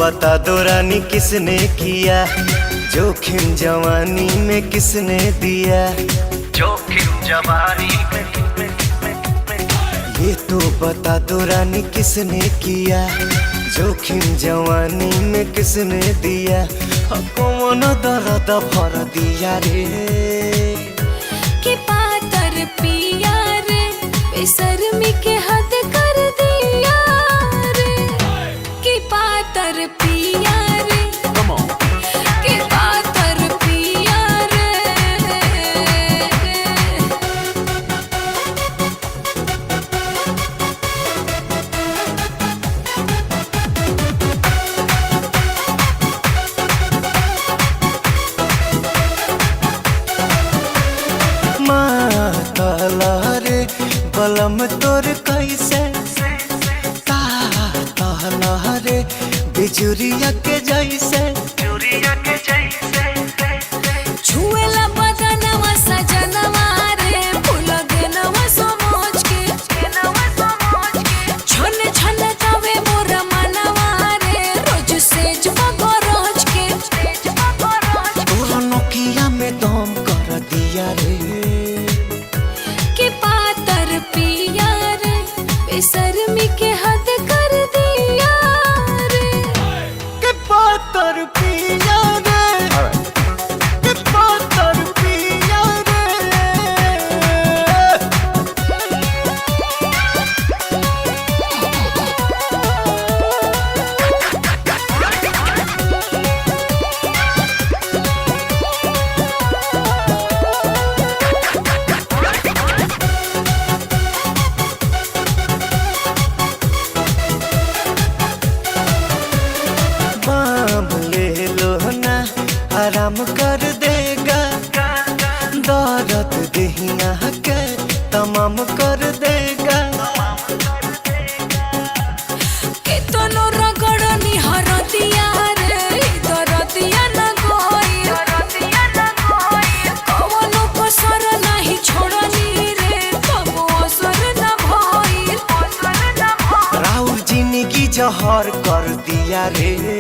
बता दो रानी किसने किया, जोखिम जवानी में किसने दिया, जोखिम जवानी में। ये तो बता दो रानी किसने किया, जोखिम जवानी में किसने दिया, कौन दर्द भर दिया रे। कि पातर पिया रे, बेशर्मी के हद कर दिया रे। कि पातर पिया रे, कि पातर पिया रे। मातला रे बलम तोर कैसे, तातला रे बिजुरिया के जैसे, छुएला बदनवा सजनवा रे, फूल देनवा समझ के। छन छन तवे मोर मनवा रे, रोज सेज बगरज के। तोरा नोकिया में दम कर दिया रे। कि पातर पिया रे, बेशर्मी के हद कर दिया रे। के पातर पिया रे, के पातर पिया रे। बाम ले लो ना, आराम कर देगा, दर्द देहिया के तमाम कर देगा। केतनो रगड़नी हरदिया रे, दरदिया न गई। कवनो कसर नहीं छोड़नी रे, तबो असर न भइल। राउर जिंदगी जहर कर दिया रे।